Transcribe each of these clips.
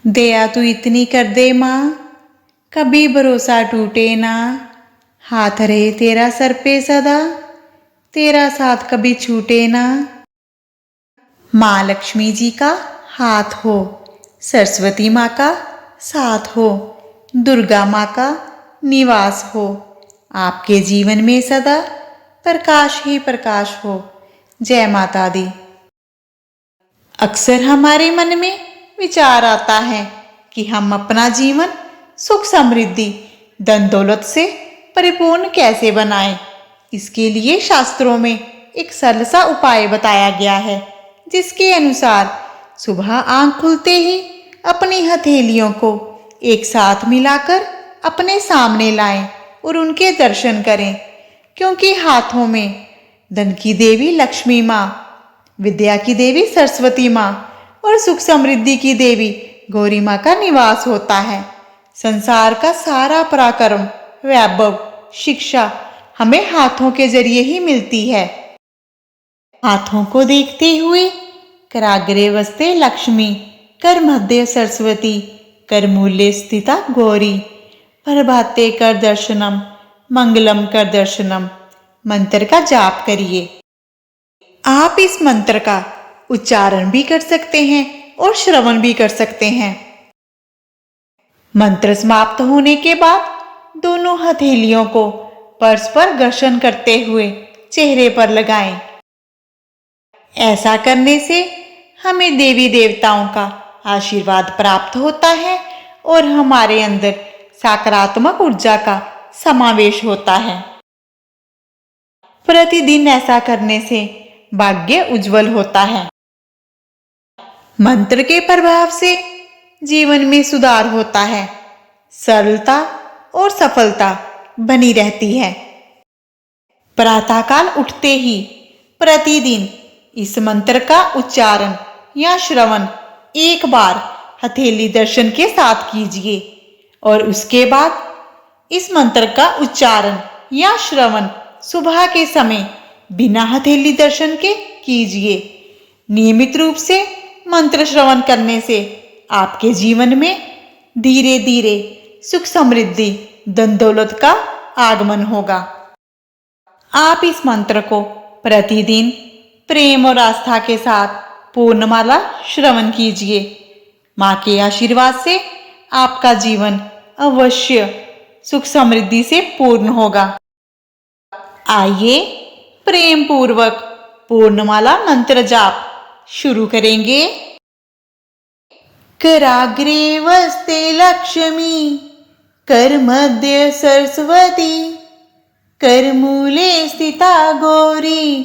दया तू इतनी कर दे माँ, कभी भरोसा टूटे ना। हाथ रहे तेरा सर पे सदा, तेरा साथ कभी छूटे ना। माँ लक्ष्मी जी का हाथ हो, सरस्वती माँ का साथ हो, दुर्गा माँ का निवास हो। आपके जीवन में सदा प्रकाश ही प्रकाश हो। जय माता दी। अक्सर हमारे मन में विचार आता है कि हम अपना जीवन सुख समृद्धि धन दौलत से परिपूर्ण कैसे बनाएं। इसके लिए शास्त्रों में एक सरल सा उपाय बताया गया है, जिसके अनुसार सुबह आंख खुलते ही अपनी हथेलियों को एक साथ मिलाकर अपने सामने लाएं और उनके दर्शन करें, क्योंकि हाथों में धन की देवी लक्ष्मी माँ, विद्या की देवी सरस्वती माँ और सुख समृद्धि की देवी गौरी माँ का निवास होता है। संसार का सारा पराक्रम, वैभव, शिक्षा हमें हाथों के जरिए ही मिलती है। हाथों को देखते हुए कराग्रे वस्ते लक्ष्मी, कर मध्य सरस्वती, कर मूल्य स्थिता गौरी, प्रभाते कर दर्शनम, मंगलम कर दर्शनम मंत्र का जाप करिए। आप इस मंत्र का उच्चारण भी कर सकते हैं और श्रवण भी कर सकते हैं। मंत्र समाप्त होने के बाद दोनों हथेलियों को परस्पर घर्षण करते हुए चेहरे पर लगाएं। ऐसा करने से हमें देवी देवताओं का आशीर्वाद प्राप्त होता है और हमारे अंदर सकारात्मक ऊर्जा का समावेश होता है। प्रतिदिन ऐसा करने से भाग्य उज्जवल होता है। मंत्र के प्रभाव से जीवन में सुधार होता है, सरलता और सफलता बनी रहती है। प्रातःकाल उठते ही प्रतिदिन इस मंत्र का उच्चारण या श्रवण एक बार हथेली दर्शन के साथ कीजिए और उसके बाद इस मंत्र का उच्चारण या श्रवण सुबह के समय बिना हथेली दर्शन के कीजिए। नियमित रूप से मंत्र श्रवण करने से आपके जीवन में धीरे धीरे सुख समृद्धि धन दौलत का आगमन होगा। आप इस मंत्र को प्रतिदिन प्रेम और आस्था के साथ पूर्णमाला श्रवण कीजिए। माँ के आशीर्वाद से आपका जीवन अवश्य सुख समृद्धि से पूर्ण होगा। आइए प्रेम पूर्वक पूर्णमाला मंत्र जाप शुरू करेंगे। कराग्रे वस्ते लक्ष्मी, कर मध्य सरस्वती, कर मूले स्थिता गौरी,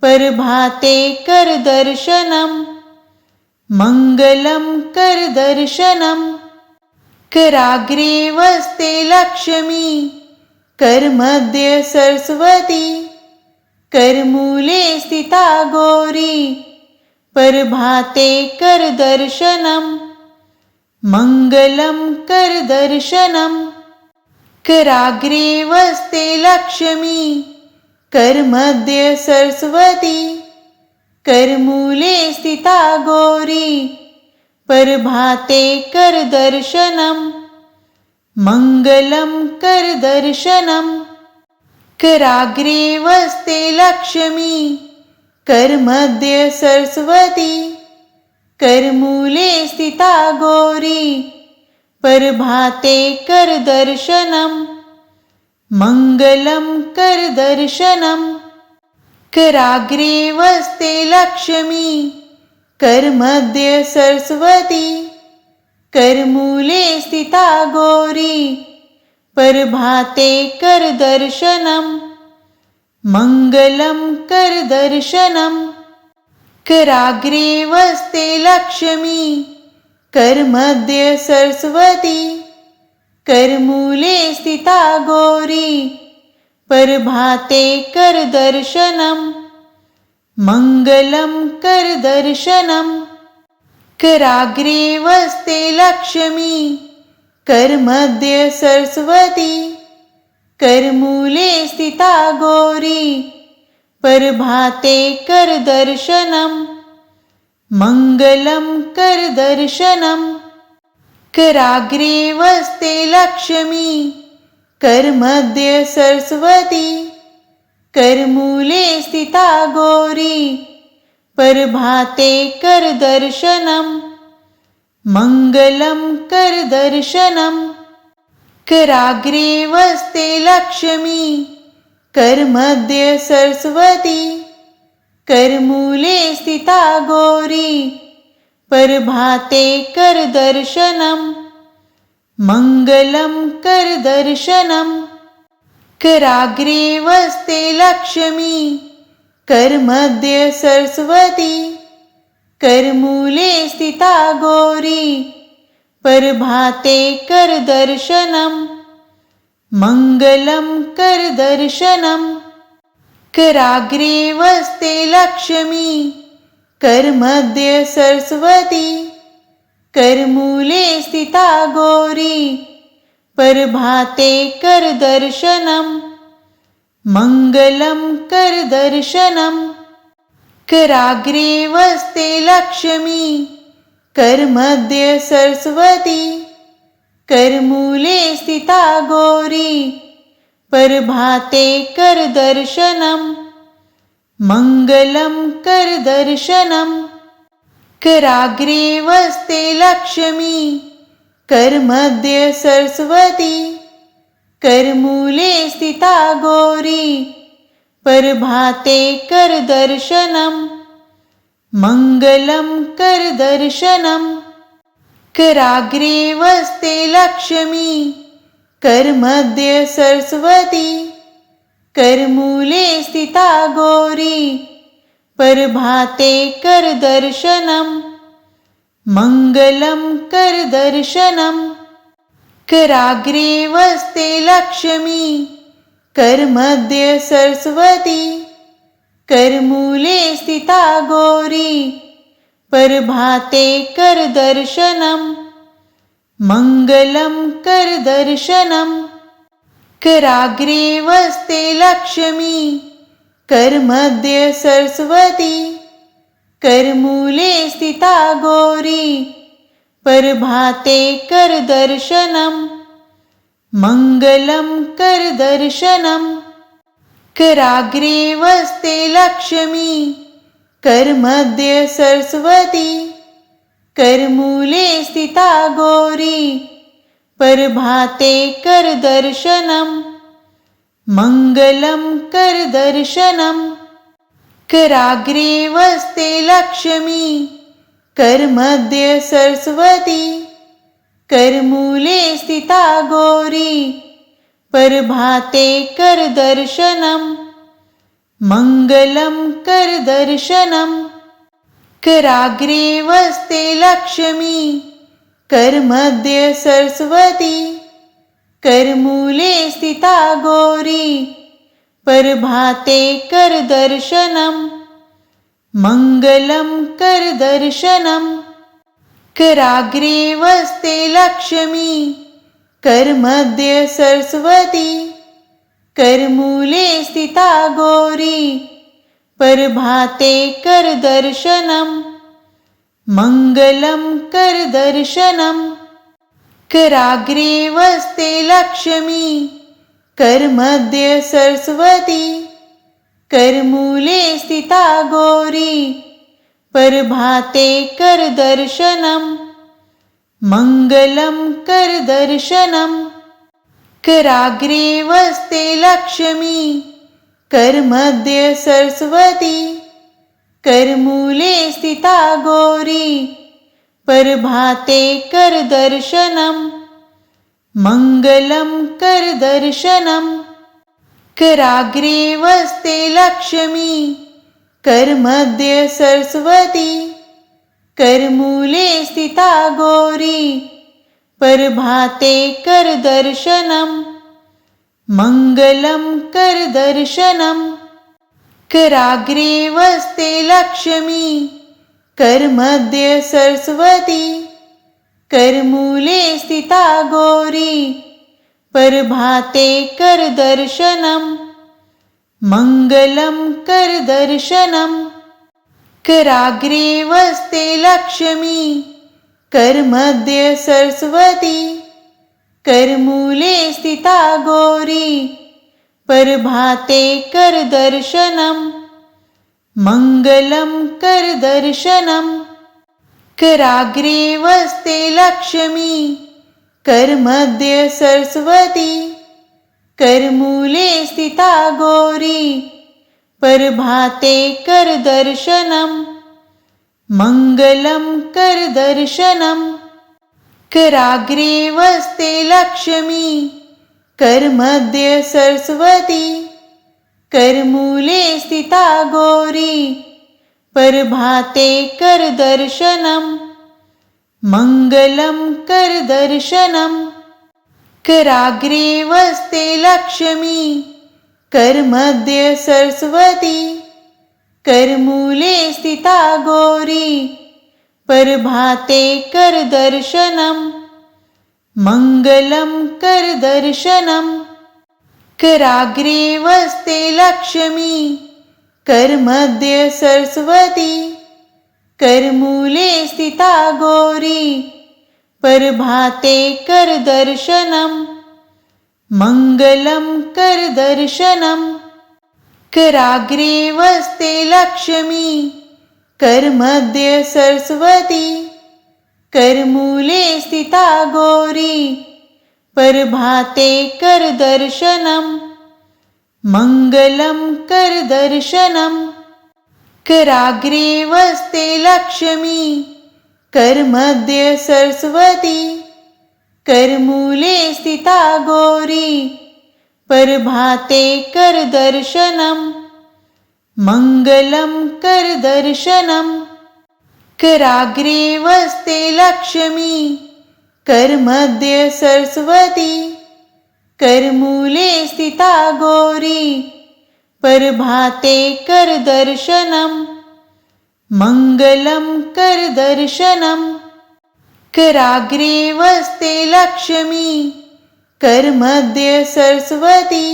प्रभाते कर दर्शनम, मंगलम कर दर्शनम। कराग्रे वस्ते लक्ष्मी, कर मध्य सरस्वती, कर मूले स्थिता गौरी, प्रभाते कर दर्शनम, मंगलम कर दर्शनम। कराग्रे वस्ते लक्ष्मी, कर मध्य सरस्वती, कर मूले स्थिता गौरी, प्रभाते कर दर्शनम, मंगलम कर दर्शनम। कराग्रे वस्ते लक्ष्मी, कर मध्य सरस्वती, कर मूले स्थिता गौरी, प्रभाते कर दर्शनम, मंगलम कर दर्शनम। कराग्रे वस्ते लक्ष्मी, कर मध्य सरस्वती, कर मूले स्थिता गौरी, प्रभाते कर दर्शनम, मंगलम कर दर्शनम। कराग्रे वस्ते लक्ष्मी, कर मध्य सरस्वती, कर मूले स्थिता गौरी, प्रभाते कर दर्शनम, मंगलम कर दर्शनम। कराग्रे वस्ते लक्ष्मी, करमध्ये सरस्वती करमूले स्थिता गौरी प्रभाते करदर्शनम् मङ्गलं करदर्शनम् कराग्रे वस्ते लक्ष्मी करमध्ये सरस्वती करमूले स्थिता गौरी प्रभाते करदर्शनम् मङ्गलं करदर्शनम् कराग्रे वस्ते लक्ष्मी करमध्ये सरस्वती करमूले स्थिता गौरी प्रभाते करदर्शनम् मङ्गलं करदर्शनम् कराग्रे वस्ते लक्ष्मी करमध्ये सरस्वती करमूले स्थिता गौरी प्रभाते करदर्शनम् मङ्गलं करदर्शनम् कराग्रे वस्ते लक्ष्मी करमध्ये सरस्वती करमूले स्थिता गौरी प्रभाते करदर्शनम् मङ्गलं करदर्शनम् कराग्रे वस्ते लक्ष्मी करमध्ये सरस्वती करमूले स्थिता गौरी प्रभाते करदर्शनम् मङ्गलं करदर्शनम् कराग्रे वस्ते लक्ष्मी करमध्ये सरस्वती करमूले स्थिता गौरी प्रभाते करदर्शनम् मङ्गलं करदर्शनम् कराग्रे वस्ते लक्ष्मी करमध्ये सरस्वती करमूले स्थिता गौरी प्रभाते करदर्शनम् मङ्गलं करदर्शनम् कराग्रे वस्ते लक्ष्मी करमध्ये सरस्वती करमूले स्थिता गौरी प्रभाते करदर्शनम् मङ्गलं करदर्शनम् कराग्रे वस्ते लक्ष्मी करमध्ये सरस्वती करमूले स्थिता गौरी प्रभाते करदर्शनम् मङ्गलं करदर्शनम् कराग्रे वस्ते लक्ष्मी करमध्ये सरस्वती करमूले स्थिता गौरी प्रभाते करदर्शनम् मङ्गलं करदर्शनम् कराग्रे वस्ते लक्ष्मी करमध्ये सरस्वती करमूले स्थिता गौरी प्रभाते करदर्शनम् मङ्गलं करदर्शनम् कराग्रे वस्ते लक्ष्मी करमध्ये सरस्वती करमूले स्थिता गौरी प्रभाते करदर्शनम् मङ्गलं करदर्शनम् कराग्रे वस्ते लक्ष्मी करमध्ये सरस्वती करमूले स्थिता गौरी प्रभाते करदर्शनम् मङ्गलं करदर्शनम् कराग्रे वस्ते लक्ष्मी करमध्ये सरस्वती करमूले स्थिता गौरी प्रभाते करदर्शनम् मङ्गलं करदर्शनम् कराग्रे वस्ते लक्ष्मी करमध्ये सरस्वती करमूले स्थिता गौरी प्रभाते करदर्शनम् मङ्गलं करदर्शनम् कराग्रे वस्ते लक्ष्मी करमध्ये सरस्वती करमूले स्थिता गौरी प्रभाते करदर्शनम् मङ्गलं करदर्शनम् कराग्रे वस्ते लक्ष्मी करमध्ये सरस्वती करमूले स्थिता गौरी प्रभाते कर दर्शनम मंगलम कर दर्शनम कराग्रे वस्ते लक्ष्मी करमध्ये सरस्वती करमूले स्थिता गौरी प्रभाते कर दर्शनम मंगलम कर दर्शनम कराग्रे वस्ते लक्ष्मी करमध्ये सरस्वती करमूले स्थिता गौरी प्रभाते कर दर्शनम मंगलम कर दर्शनम कराग्रे वस्ते लक्ष्मी करमध्ये सरस्वती करमूले स्थिता गौरी प्रभाते कर दर्शनम मंगलम कर दर्शनम कराग्रे वस्ते लक्ष्मी करमध्ये सरस्वती करमूले स्थिता गौरी प्रभाते कर दर्शनम मंगलम कर दर्शनम कराग्रे वस्ते लक्ष्मी करमध्ये सरस्वती करमूले स्थिता गौरी प्रभाते कर दर्शनम मंगलम कर दर्शनम कराग्रे वस्ते लक्ष्मी करमध्ये सरस्वती करमूले स्थिता गौरी प्रभाते कर दर्शनम मंगलम कर दर्शनम कराग्रे वस्ते लक्ष्मी करमध्ये सरस्वती करमूले स्थिता गौरी प्रभाते कर दर्शनम मंगलम कर दर्शनम कराग्रे वस्ते लक्ष्मी करमध्ये सरस्वती करमूले स्थिता गौरी प्रभाते कर दर्शनम मंगलम कर दर्शनम कराग्रे वस्ते लक्ष्मी करमध्ये सरस्वती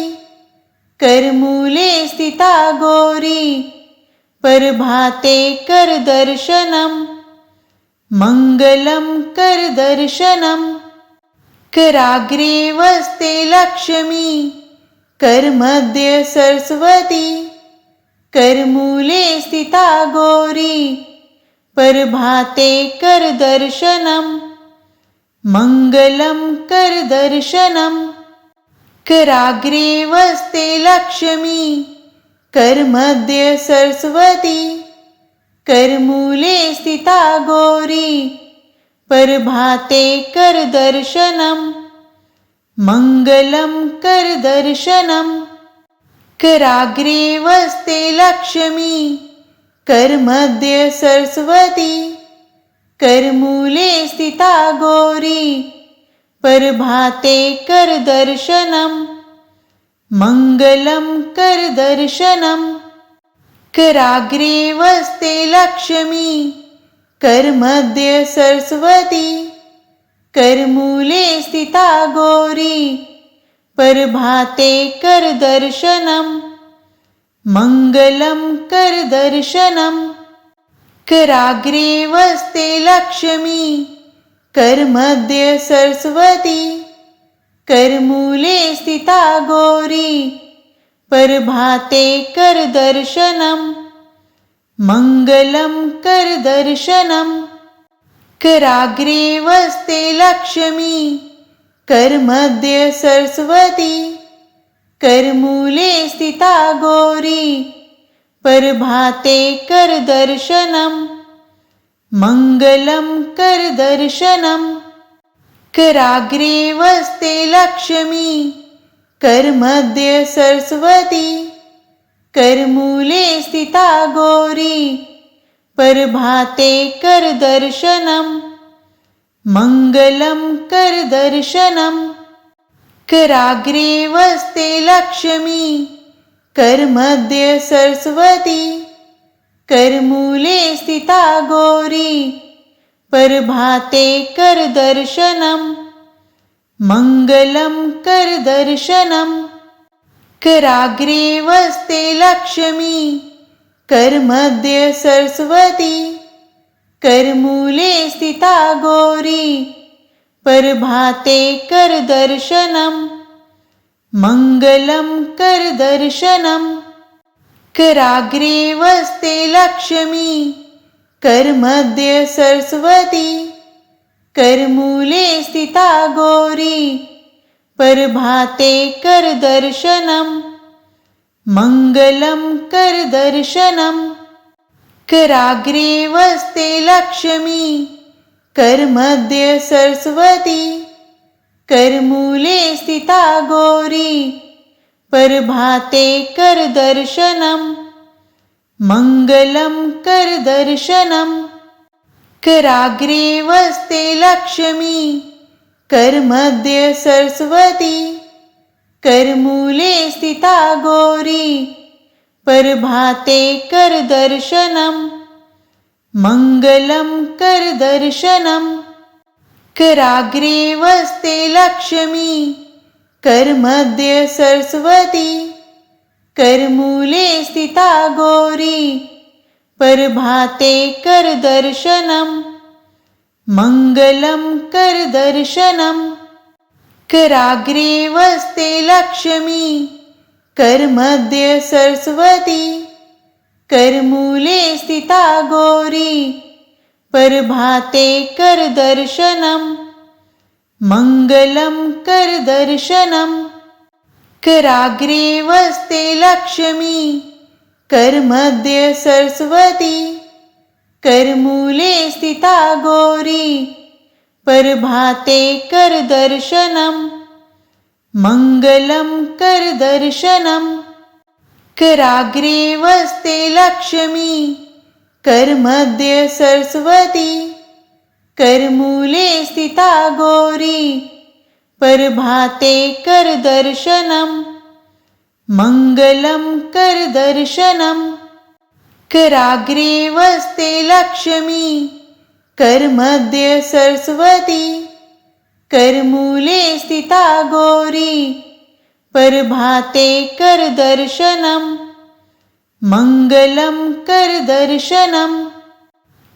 करमूले स्थिता गौरी प्रभाते कर दर्शनम मंगलम कर दर्शनम कराग्रे वस्ते लक्ष्मी करमध्ये सरस्वती करमूले स्थिता गौरी प्रभाते कर दर्शनम मंगलम कर दर्शनम कराग्रे वस्ते लक्ष्मी करमध्ये सरस्वती करमूले स्थिता गौरी प्रभाते कर दर्शनम मंगलम कर दर्शनम कराग्रे वस्ते लक्ष्मी करमध्ये सरस्वती करमूले स्थिता गौरी प्रभाते कर दर्शनम मंगलम कर दर्शनम कराग्रे वस्ते लक्ष्मी करमध्ये सरस्वती करमूले स्थिता गौरी प्रभाते कर दर्शनम मंगलम कर दर्शनम कराग्रे वस्ते लक्ष्मी करमध्ये सरस्वती करमूले स्थिता गौरी प्रभाते कर दर्शनम मंगलम कर दर्शनम कराग्रे वस्ते लक्ष्मी करमध्ये सरस्वती करमूले स्थिता गौरी प्रभाते कर दर्शनम मंगलम कर दर्शनम कराग्रे वस्ते लक्ष्मी करमध्ये सरस्वती करमूले स्थिता गौरी प्रभाते कर दर्शनम मंगलम कर दर्शनम कराग्रे वस्ते लक्ष्मी करमध्ये सरस्वती करमूले स्थिता गौरी प्रभाते करदर्शनम् मङ्गलं करदर्शनम् कराग्रे वस्ते लक्ष्मी करमध्ये सरस्वती करमूले स्थिता गौरी प्रभाते करदर्शनम् मङ्गलं करदर्शनम् कराग्रे वस्ते लक्ष्मी करमध्ये सरस्वती करमूले स्थिता गौरी प्रभाते करदर्शनम् मङ्गलं करदर्शनम् कराग्रे वस्ते लक्ष्मी करमध्ये सरस्वती करमूले स्थिता गौरी प्रभाते करदर्शनम् मङ्गलं करदर्शनम् कराग्रे वस्ते लक्ष्मी करमध्ये सरस्वती करमूले स्थिता गौरी प्रभाते करदर्शनम् मङ्गलं करदर्शनम् कराग्रे वस्ते लक्ष्मी करमध्ये सरस्वती करमूले स्थिता गौरी प्रभाते करदर्शनम् मङ्गलं करदर्शनम् कराग्रे वस्ते लक्ष्मी करमध्ये सरस्वती करमूले स्थिता गौरी प्रभाते करदर्शनम् मङ्गलं करदर्शनम् कराग्रे वस्ते लक्ष्मी करमध्ये सरस्वती करमूले स्थिता गौरी प्रभाते करदर्शनम् मङ्गलं करदर्शनम् कराग्रे वस्ते लक्ष्मी करमध्ये सरस्वती करमूले स्थिता गौरी प्रभाते करदर्शनम् मङ्गलं करदर्शनम् कराग्रे वस्ते लक्ष्मी करमध्ये सरस्वती करमूले स्थिता गौरी प्रभाते करदर्शनम् मङ्गलं करदर्शनम्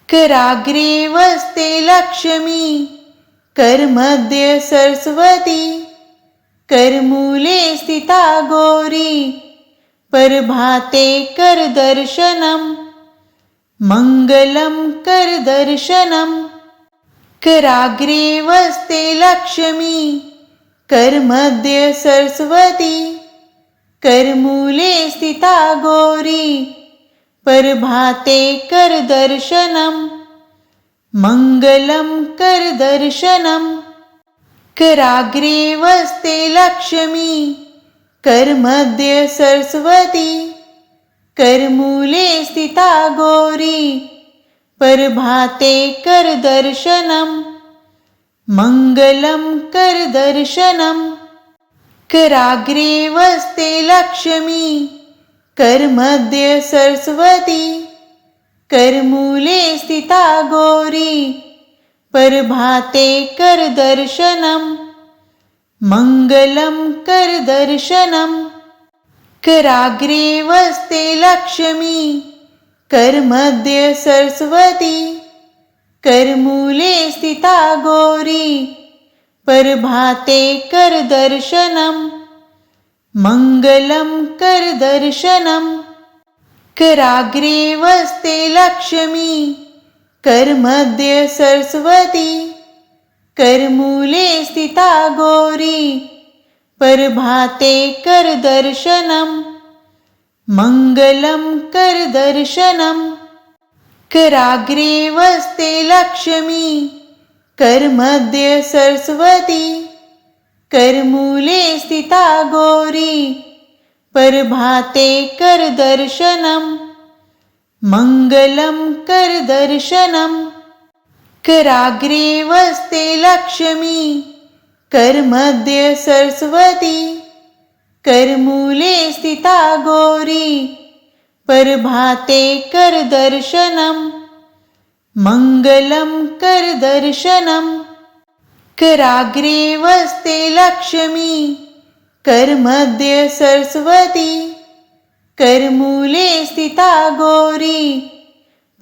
कराग्रे वस्ते लक्ष्मी करमध्ये सरस्वती करमूले स्थिता गौरी प्रभाते करदर्शनम् मङ्गलं करदर्शनम् कराग्रे वस्ते लक्ष्मी करमध्ये सरस्वती करमूले स्थिता गौरी प्रभाते करदर्शनम् मङ्गलं करदर्शनम् कराग्रे वस्ते लक्ष्मी करमध्ये सरस्वती करमूले स्थिता गौरी प्रभाते करदर्शनम् मङ्गलं करदर्शनम् कराग्रे वस्ते लक्ष्मी करमध्ये सरस्वती करमूले स्थिता गौरी प्रभाते करदर्शनम् मङ्गलं करदर्शनम् कराग्रे वस्ते लक्ष्मी करमध्ये सरस्वती करमूले स्थिता गौरी प्रभाते करदर्शनम् मङ्गलं करदर्शनम् कराग्रे वस्ते लक्ष्मी करमध्ये सरस्वती करमूले स्थिता गौरी प्रभाते करदर्शनम् मङ्गलं करदर्शनम् कराग्रे वस्ते लक्ष्मी करमध्ये सरस्वती करमूले स्थिता गौरी प्रभाते करदर्शनम् मङ्गलं करदर्शनम् कराग्रे वस्ते लक्ष्मी करमध्ये सरस्वती करमूले स्थिता गौरी प्रभाते करदर्शनम् मङ्गलं करदर्शनं कराग्रे वस्ते लक्ष्मी करमध्ये सरस्वती करमूले स्थिता गौरी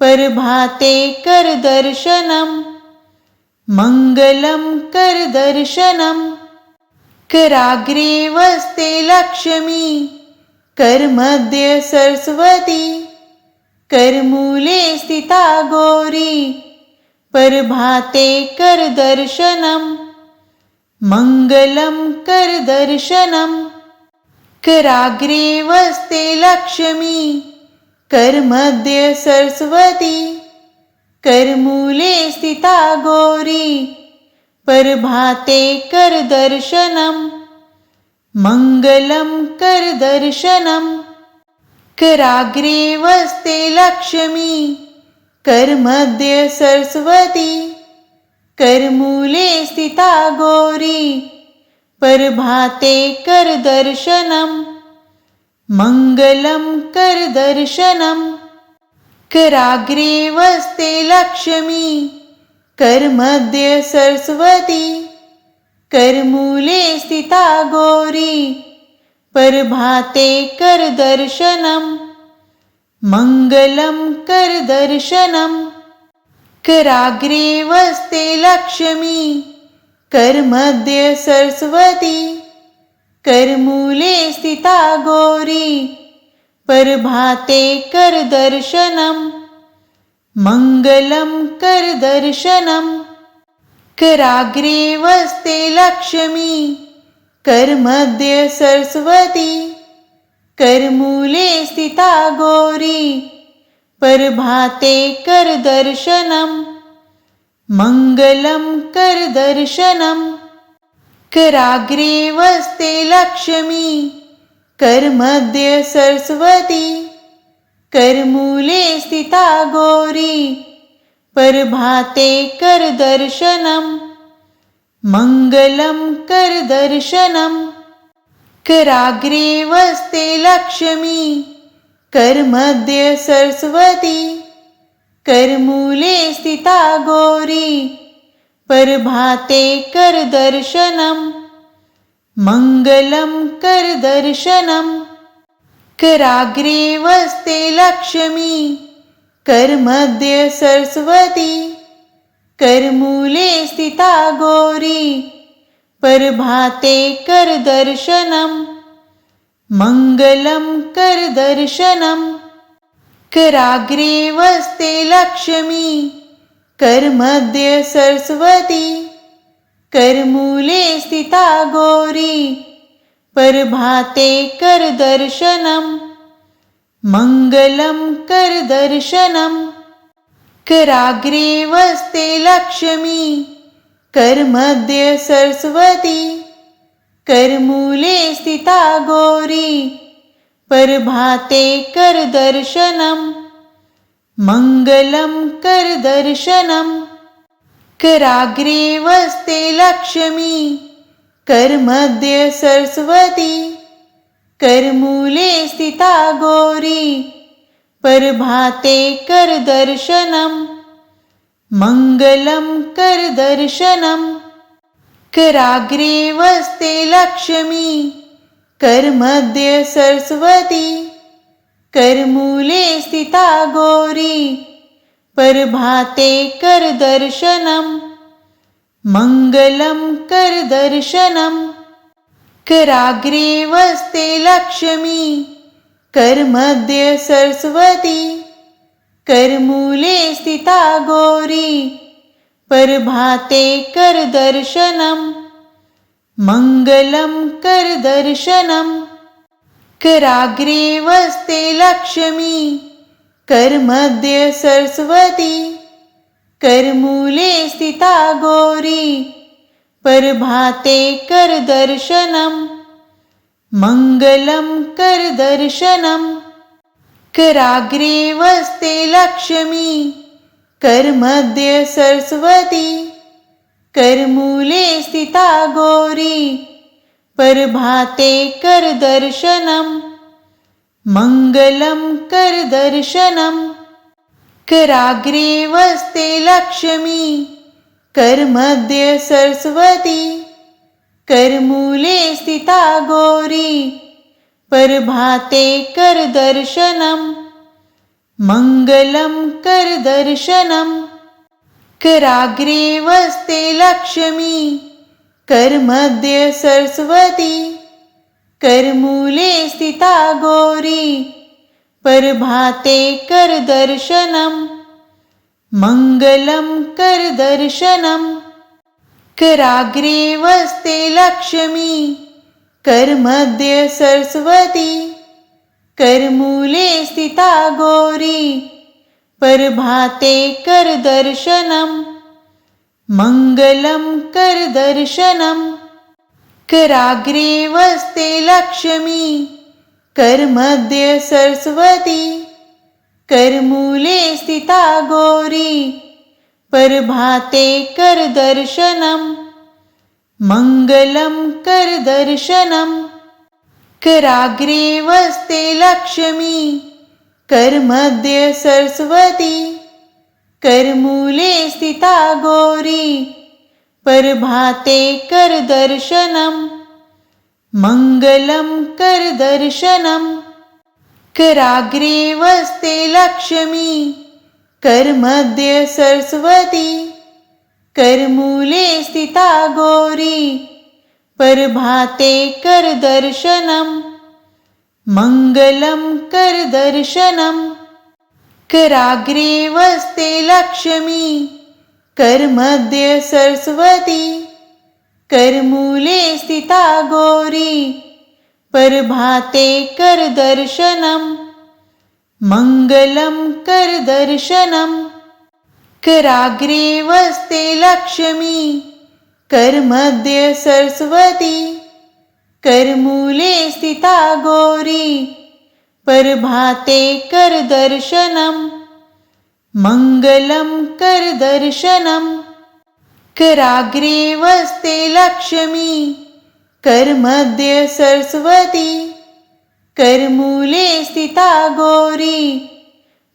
प्रभाते करदर्शनं मङ्गलं करदर्शनं कराग्रे वस्ते लक्ष्मी करमध्ये सरस्वती करमूले स्थिता गौरी प्रभाते करदर्शनं मङ्गलं करदर्शनं कराग्रे वस्ते लक्ष्मी करमध्ये सरस्वती करमूले स्थिता गौरी प्रभाते करदर्शनं मङ्गलं करदर्शनं कराग्रे वस्ते लक्ष्मी करमध्ये सरस्वती करमूले स्थिता गौरी प्रभाते करदर्शनं मङ्गलं करदर्शनं कराग्रे वस्ते लक्ष्मी करमध्ये सरस्वती करमूले स्थिता गौरी प्रभाते करदर्शनं मङ्गलं करदर्शनं कराग्रे वस्ते लक्ष्मी करमध्ये सरस्वती करमूले स्थिता गौरी प्रभाते करदर्शनं मङ्गलं करदर्शनं कराग्रे वस्ते लक्ष्मी करमध्ये सरस्वती करमूले स्थिता गौरी प्रभाते करदर्शनं मङ्गलं करदर्शनं कराग्रे वस्ते लक्ष्मी करमध्ये सरस्वती करमूले स्थिता गौरी प्रभाते करदर्शनं मङ्गलं करदर्शनं कराग्रे वस्ते लक्ष्मी करमध्ये सरस्वती करमूले स्थिता गौरी प्रभाते करदर्शनं मङ्गलं करदर्शनं कराग्रे वस्ते लक्ष्मी करमध्ये सरस्वती करमूले स्थिता गौरी प्रभाते करदर्शनं मङ्गलं करदर्शनं कराग्रे वस्ते लक्ष्मी करमध्ये सरस्वती करमूले स्थिता गौरी प्रभाते करदर्शनं मङ्गलं करदर्शनं कराग्रे वस्ते लक्ष्मी करमध्ये सरस्वती करमूले स्थिता गौरी प्रभाते करदर्शनं मङ्गलं करदर्शनं कराग्रे वस्ते लक्ष्मी करमध्ये सरस्वती करमूले स्थिता गौरी प्रभाते करदर्शनं मङ्गलं करदर्शनं कराग्रे वस्ते लक्ष्मी करमध्ये सरस्वती करमूले स्थिता गौरी प्रभाते करदर्शनं मङ्गलं करदर्शनं कराग्रे वस्ते लक्ष्मी करमध्ये सरस्वती करमूले स्थिता गौरी प्रभाते करदर्शनं मङ्गलं करदर्शनं कराग्रे वस्ते लक्ष्मी करमध्ये सरस्वती करमूले स्थिता गौरी प्रभाते करदर्शनं मङ्गलं करदर्शनं कराग्रे वस्ते लक्ष्मी करमध्ये सरस्वती करमूले स्थिता गौरी प्रभाते करदर्शनं मङ्गलं करदर्शनं कराग्रे वस्ते लक्ष्मी करमध्ये सरस्वती करमूले स्थिता गौरी प्रभाते करदर्शनम् मङ्गलं करदर्शनम् कराग्रे वस्ते लक्ष्मी करमध्ये सरस्वती करमूले स्थिता गौरी प्रभाते करदर्शनम् मङ्गलं करदर्शनम् कराग्रे वस्ते लक्ष्मी करमध्ये सरस्वती करमूले स्थिता गौरी प्रभाते करदर्शनम् मङ्गलं करदर्शनम् कराग्रे वस्ते लक्ष्मी करमध्ये सरस्वती करमूले स्थिता गौरी प्रभाते करदर्शनम् मङ्गलं करदर्शनम् कराग्रे वस्ते लक्ष्मी करमध्ये सरस्वती करमूले स्थिता गौरी प्रभाते करदर्शनम् मङ्गलं करदर्शनम् कराग्रे वस्ते लक्ष्मी करमध्ये सरस्वती करमूले स्थिता गौरी प्रभाते करदर्शनम् मङ्गलं करदर्शनम् कराग्रे वस्ते लक्ष्मी करमध्ये सरस्वती करमूले स्थिता गौरी प्रभाते करदर्शनम् मङ्गलं करदर्शनम् कराग्रे वस्ते लक्ष्मी करमध्ये सरस्वती करमूले स्थिता गौरी प्रभाते करदर्शनम् मङ्गलं करदर्शनम् कराग्रे वस्ते लक्ष्मी करमध्ये सरस्वती करमूले स्थिता गौरी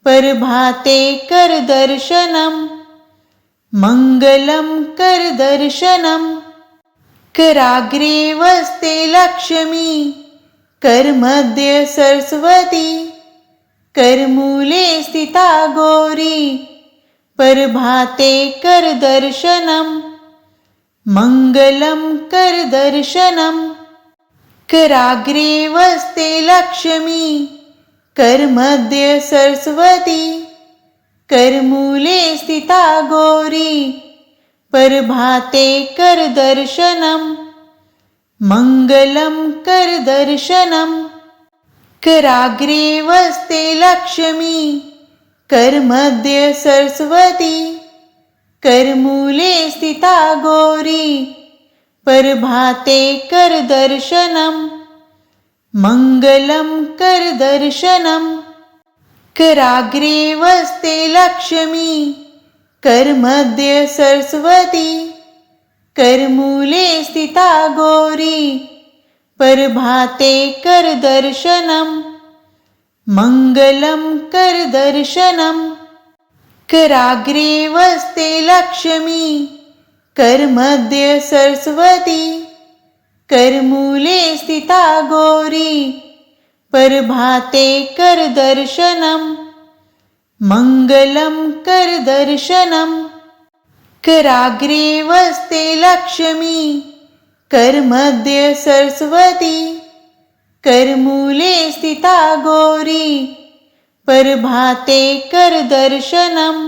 प्रभाते करदर्शनम् मङ्गलं करदर्शनम् कराग्रे वस्ते लक्ष्मी करमध्ये सरस्वती करमूले स्थिता गौरी प्रभाते करदर्शनम् मङ्गलं करदर्शनम् कराग्रे वस्ते लक्ष्मी करमध्ये सरस्वती करमूले स्थिता गौरी प्रभाते करदर्शनम् मङ्गलं करदर्शनम् कराग्रे वस्ते लक्ष्मी करमध्ये सरस्वती करमूले स्थिता गौरी प्रभाते करदर्शनम् मङ्गलं करदर्शनम् कराग्रे वस्ते लक्ष्मी करमध्ये सरस्वती करमूले स्थिता गौरी प्रभाते करदर्शनम् मङ्गलं करदर्शनम् कराग्रे वस्ते लक्ष्मी करमध्ये सरस्वती करमूले स्थिता गौरी प्रभाते करदर्शनम् मङ्गलं करदर्शनम् कराग्रे वस्ते लक्ष्मी करमध्ये सरस्वती करमूले स्थिता गौरी प्रभाते करदर्शनम्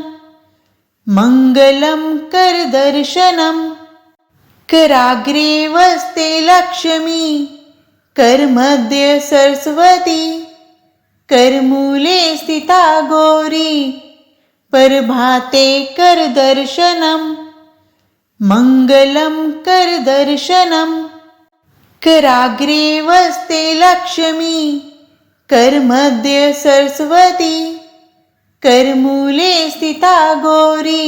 मङ्गलं करदर्शनम् कराग्रे वस्ते लक्ष्मी करमध्ये सरस्वती करमूले स्थिता गौरी प्रभाते करदर्शनम् मङ्गलं करदर्शनम् कराग्रे वस्ते लक्ष्मी करमध्ये सरस्वती करमूले स्थिता गौरी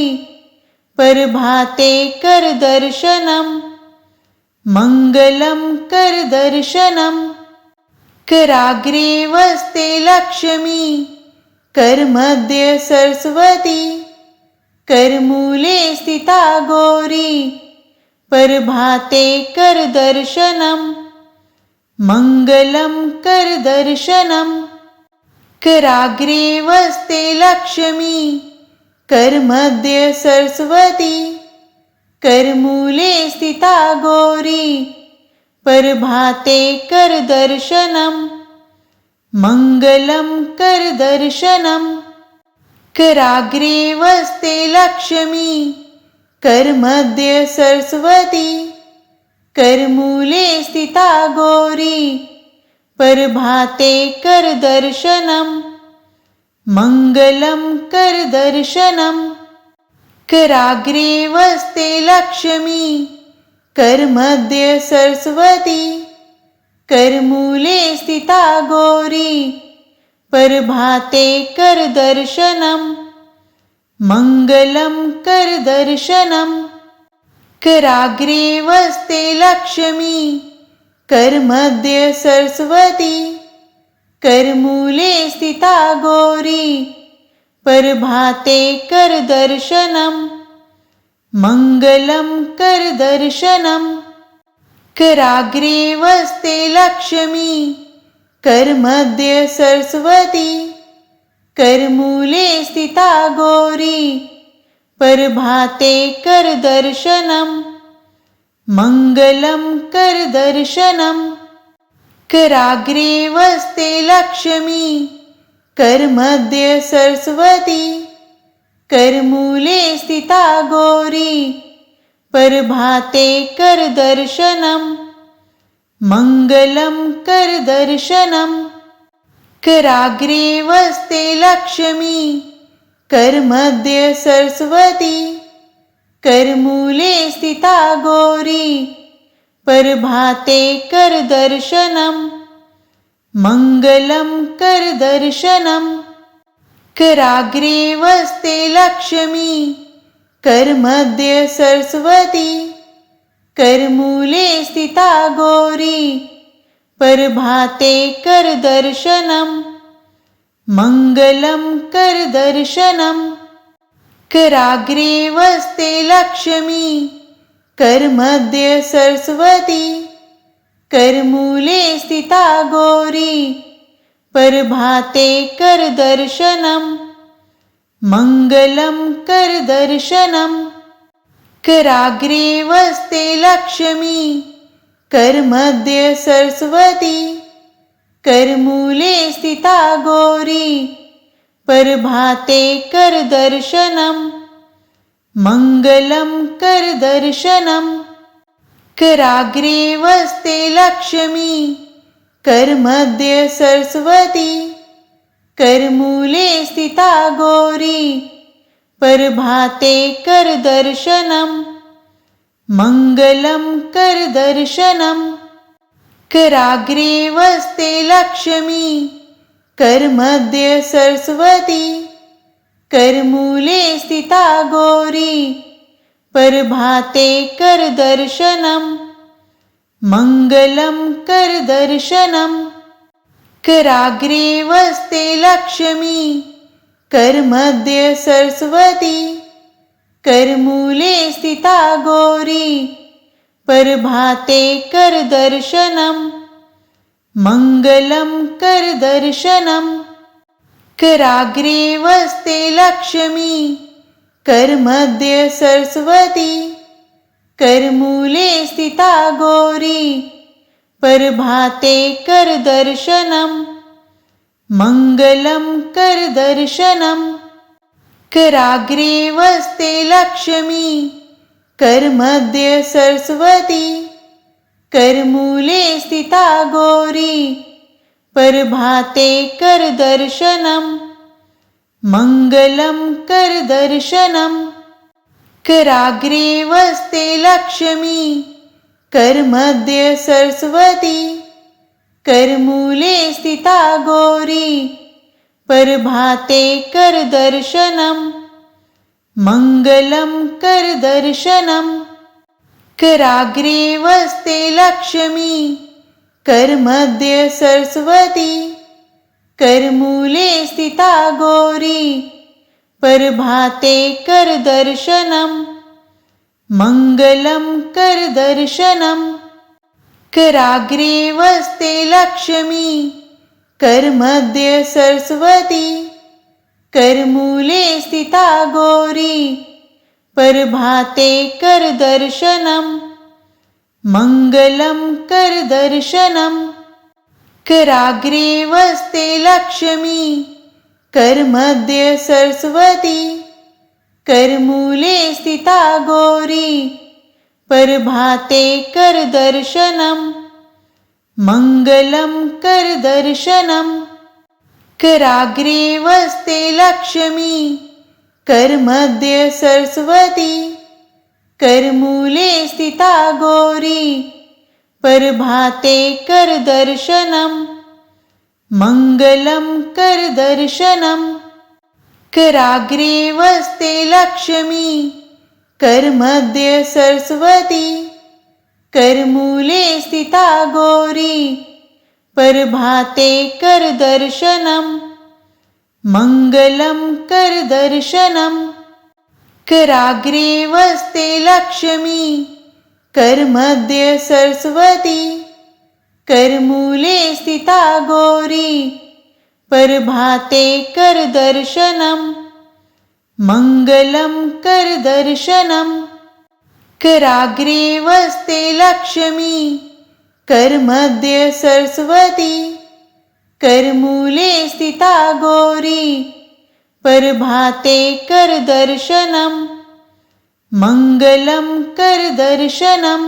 प्रभाते करदर्शनम् मङ्गलं करदर्शनम् कराग्रे वस्ते लक्ष्मी करमध्ये सरस्वती करमूले स्थिता गौरी प्रभाते करदर्शनम् मङ्गलं करदर्शनम् कराग्रे वस्ते लक्ष्मी करमध्ये सरस्वती करमूले स्थिता गौरी प्रभाते करदर्शनम् मङ्गलं करदर्शनम् कराग्रे वस्ते लक्ष्मी करमध्ये सरस्वती करमूले स्थिता गौरी प्रभाते करदर्शनम् मङ्गलं करदर्शनम् कराग्रे वस्ते लक्ष्मी करमध्ये सरस्वती करमूले स्थिता गौरी प्रभाते करदर्शनम् मङ्गलं करदर्शनम् कराग्रे वस्ते लक्ष्मी करमध्ये सरस्वती करमूले स्थिता गौरी प्रभाते करदर्शनम् मङ्गलं करदर्शनम् कराग्रे वस्ते लक्ष्मी करमध्ये सरस्वती करमूले स्थिता गौरी प्रभाते करदर्शनम् मङ्गलं करदर्शनम् कराग्रे वस्ते लक्ष्मी करमध्ये सरस्वती करमूले स्थिता गौरी प्रभाते करदर्शनम् मङ्गलं करदर्शनम् कराग्रे वस्ते लक्ष्मी करमध्ये सरस्वती करमूले स्थिता गौरी प्रभाते करदर्शनम् मङ्गलं करदर्शनम् कराग्रे वस्ते लक्ष्मी करमध्ये सरस्वती करमूले स्थिता गौरी प्रभाते करदर्शनम् मङ्गलं करदर्शनम् कराग्रे वस्ते लक्ष्मी करमध्ये सरस्वती करमूले स्थिता गौरी प्रभाते करदर्शनम् मङ्गलं करदर्शनम् कराग्रे वस्ते लक्ष्मी करमध्ये सरस्वती करमूले स्थिता गौरी प्रभाते करदर्शनम् मङ्गलं करदर्शनम् कराग्रे वस्ते लक्ष्मी करमध्ये सरस्वती करमूले स्थिता गौरी प्रभाते करदर्शनम् मङ्गलं करदर्शनम् कराग्रे वस्ते लक्ष्मी करमध्ये सरस्वती करमूले स्थिता गौरी प्रभाते करदर्शनम् मङ्गलं करदर्शनम् कराग्रे वस्ते लक्ष्मी करमध्ये सरस्वती करमूले स्थिता गौरी प्रभाते करदर्शनम् मङ्गलं करदर्शनम् कराग्रे वस्ते लक्ष्मी करमध्ये सरस्वती करमूले स्थिता गौरी प्रभाते करदर्शनम् मङ्गलं करदर्शनम् कराग्रे वस्ते लक्ष्मी करमध्ये सरस्वती करमूले स्थिता गौरी प्रभाते करदर्शनम् मङ्गलं करदर्शनम् कराग्रे वस्ते लक्ष्मी करमध्ये सरस्वती करमूले स्थिता गौरी प्रभाते करदर्शनम् मङ्गलं करदर्शनम् कराग्रे वस्ते लक्ष्मी करमध्ये सरस्वती करमूले स्थिता गौरी प्रभाते कर दर्शनम मंगलम कर दर्शनम कराग्रे वस्ते लक्ष्मी करमध्ये सरस्वती करमूले स्थिता गौरी प्रभाते कर दर्शनम मंगलम कर दर्शनम कराग्रे वस्ते लक्ष्मी करमध्ये सरस्वती करमूले स्थिता गौरी प्रभाते कर दर्शनम मंगलम कर दर्शनम कराग्रे वस्ते लक्ष्मी करमध्ये सरस्वती करमूले स्थिता गौरी प्रभाते कर दर्शनम मंगलम कर दर्शनम कराग्रे वस्ते लक्ष्मी करमध्ये सरस्वती करमूले स्थिता गौरी प्रभाते कर दर्शनम मंगलम कर दर्शनम कराग्रे वस्ते लक्ष्मी करमध्ये सरस्वती करमूले स्थिता गौरी प्रभाते कर दर्शनम मंगलम कर दर्शनम कराग्रे वस्ते लक्ष्मी करमध्ये सरस्वती करमूले स्थिता गौरी प्रभाते कर दर्शनम मंगलम कर दर्शनम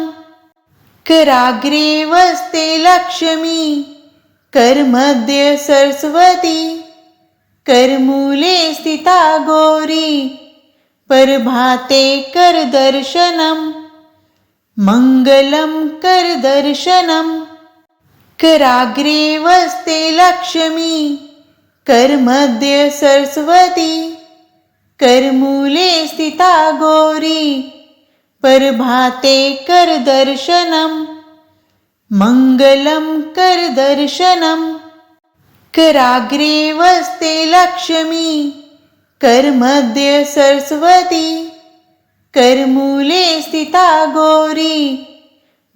कराग्रे वस्ते लक्ष्मी करमध्ये सरस्वती करमूले स्थिता गौरी प्रभाते कर दर्शनम मंगलम कर दर्शनम कराग्रे वस्ते लक्ष्मी करमध्ये सरस्वती करमूले स्थिता गौरी प्रभाते कर दर्शनम मंगलम कर दर्शनम कराग्रे वस्ते लक्ष्मी करमध्ये सरस्वती करमूले स्थिता गौरी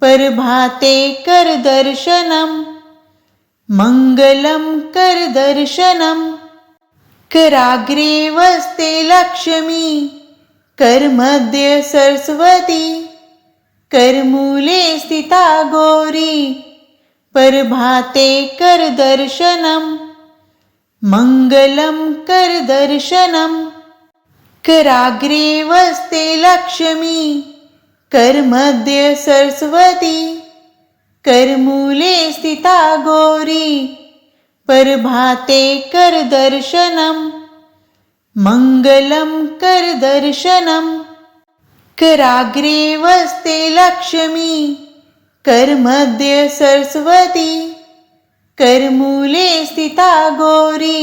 प्रभाते कर दर्शनम मंगलम कर दर्शनम कराग्रे वस्ते लक्ष्मी करमध्ये सरस्वती करमूले स्थिता गौरी प्रभाते कर दर्शनम मंगलम कर दर्शनम कराग्रे वस्ते लक्ष्मी करमध्ये सरस्वती करमूले स्थिता गौरी प्रभाते कर दर्शनम मंगलम कर दर्शनम कराग्रे वस्ते लक्ष्मी करमध्ये सरस्वती करमूले स्थिता गौरी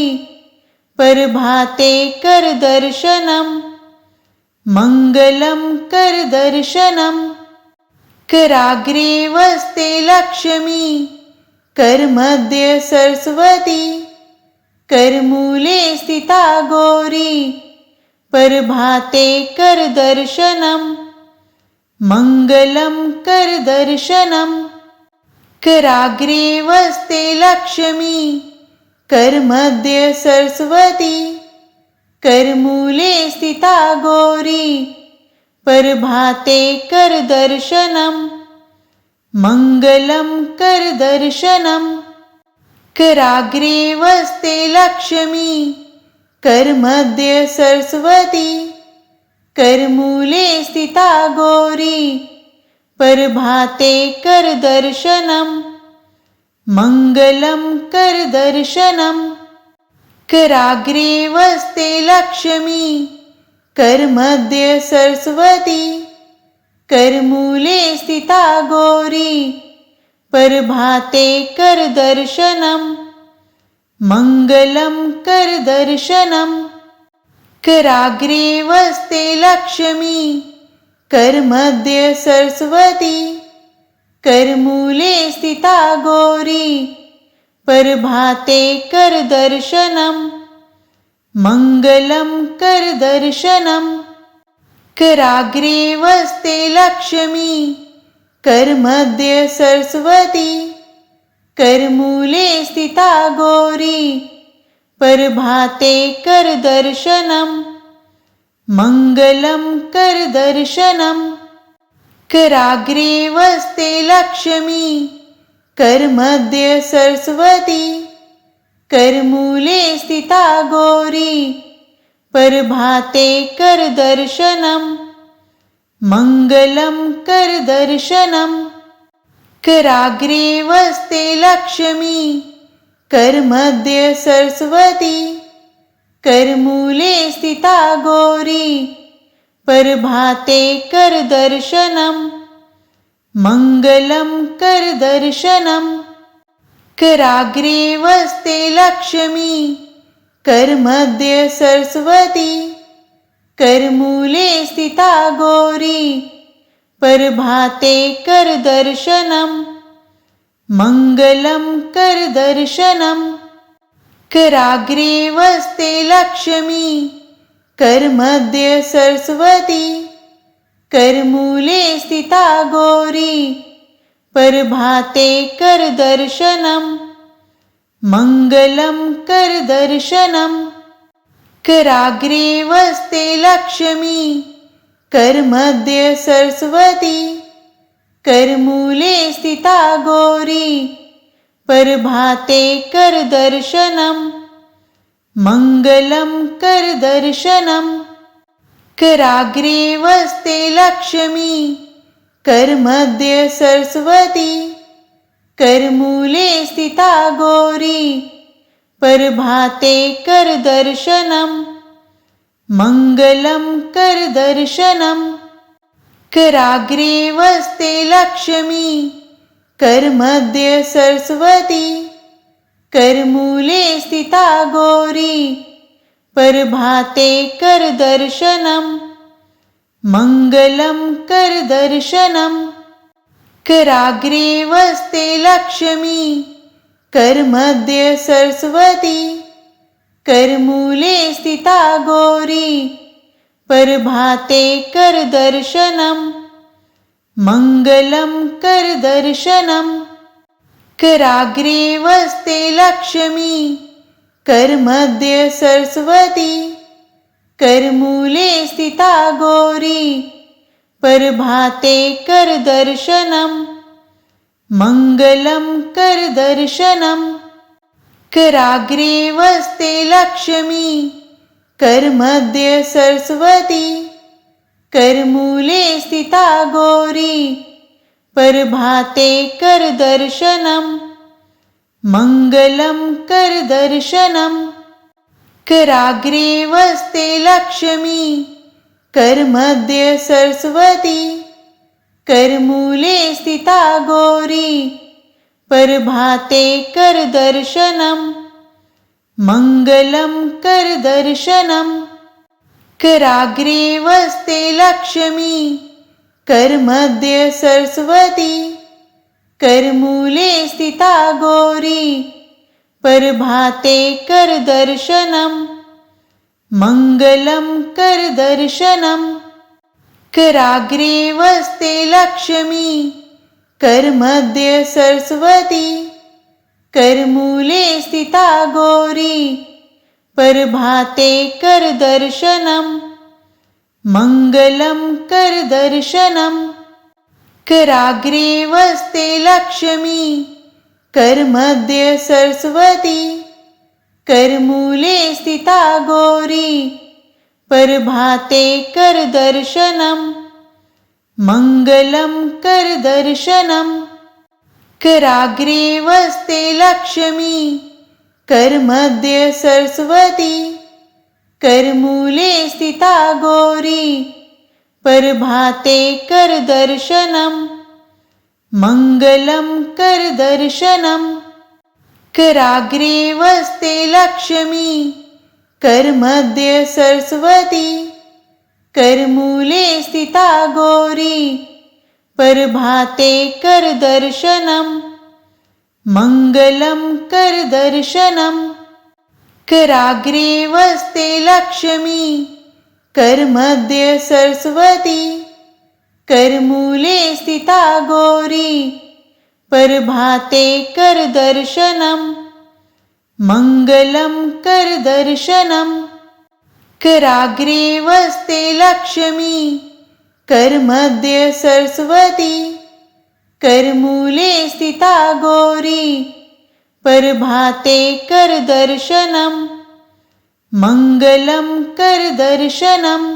प्रभाते कर दर्शनम मंगलम कर दर्शनम कराग्रे वस्ते लक्ष्मी करमध्ये सरस्वती करमूले स्थिता गौरी प्रभाते कर दर्शनम मंगलम कर दर्शनम कराग्रे वस्ते लक्ष्मी करमध्ये सरस्वती करमूले स्थिता गौरी प्रभाते कर दर्शनम मंगलम कर दर्शनम कराग्रे वस्ते लक्ष्मी करमध्ये सरस्वती करमूले स्थिता गौरी प्रभाते कर दर्शनम मंगलम कर दर्शनम कराग्रे वस्ते लक्ष्मी करमध्ये सरस्वती करमूले स्थिता गौरी प्रभाते कर दर्शनम मंगलम कर दर्शनम कराग्रे वस्ते लक्ष्मी करमध्ये सरस्वती करमूले स्थिता गौरी प्रभाते करदर्शनम् मङ्गलं करदर्शनम् कराग्रे वस्ते लक्ष्मी करमध्ये सरस्वती करमूले स्थिता गौरी प्रभाते करदर्शनम् मङ्गलं करदर्शनम् कराग्रे वस्ते लक्ष्मी करमध्ये सरस्वती करमूले स्थिता गौरी प्रभाते करदर्शनम् मङ्गलं करदर्शनम् कराग्रे वस्ते लक्ष्मी करमध्ये सरस्वती करमूले स्थिता गौरी प्रभाते करदर्शनम् मङ्गलं करदर्शनम् कराग्रे वस्ते लक्ष्मी करमध्ये सरस्वती करमूले स्थिता गौरी प्रभाते करदर्शनम् मङ्गलं करदर्शनम् कराग्रे वस्ते लक्ष्मी करमध्ये सरस्वती करमूले स्थिता गौरी प्रभाते करदर्शनम् मङ्गलं करदर्शनम् कराग्रे वस्ते लक्ष्मी करमध्ये सरस्वती करमूले स्थिता गौरी प्रभाते करदर्शनम् मङ्गलं करदर्शनम् कराग्रे वस्ते लक्ष्मी करमध्ये सरस्वती करमूले स्थिता गौरी प्रभाते करदर्शनम् मङ्गलं करदर्शनम् कराग्रे वस्ते लक्ष्मी करमध्ये सरस्वती करमूले स्थिता गौरी प्रभाते करदर्शनम् मङ्गलं करदर्शनम् कराग्रे वस्ते लक्ष्मी करमध्ये सरस्वती करमूले स्थिता गौरी प्रभाते करदर्शनम् मङ्गलं करदर्शनम् कराग्रे वस्ते लक्ष्मी करमध्ये सरस्वती करमूले स्थिता गौरी प्रभाते करदर्शनम् मङ्गलं करदर्शनम् कराग्रे वस्ते लक्ष्मी करमध्ये सरस्वती करमूले स्थिता गौरी प्रभाते करदर्शनम् मङ्गलं करदर्शनम् कराग्रे वस्ते लक्ष्मी करमध्ये सरस्वती करमूले स्थिता गौरी प्रभाते करदर्शनम् मङ्गलं करदर्शनम् कराग्रे वस्ते लक्ष्मी करमध्ये सरस्वती करमूले स्थिता गौरी प्रभाते करदर्शनम् मङ्गलं करदर्शनम् कराग्रे वस्ते लक्ष्मी करमध्ये सरस्वती करमूले स्थिता गौरी प्रभाते करदर्शनम् मङ्गलं करदर्शनम् कराग्रे वस्ते लक्ष्मी करमध्ये सरस्वती करमूले स्थिता गौरी प्रभाते करदर्शनम् मङ्गलं करदर्शनम् कराग्रे वस्ते लक्ष्मी करमध्ये सरस्वती करमूले स्थिता गौरी प्रभाते करदर्शनम् मङ्गलं करदर्शनम् कराग्रे वस्ते लक्ष्मी करमध्ये सरस्वती करमूले स्थिता गौरी प्रभाते करदर्शनम् मङ्गलं करदर्शनम् कराग्रे वस्ते लक्ष्मी करमध्ये सरस्वती करमूले स्थिता गौरी प्रभाते करदर्शनम् मङ्गलं करदर्शनम् कराग्रे वस्ते लक्ष्मी करमध्ये सरस्वती करमूले स्थिता गौरी प्रभाते करदर्शनम् मङ्गलं करदर्शनम्।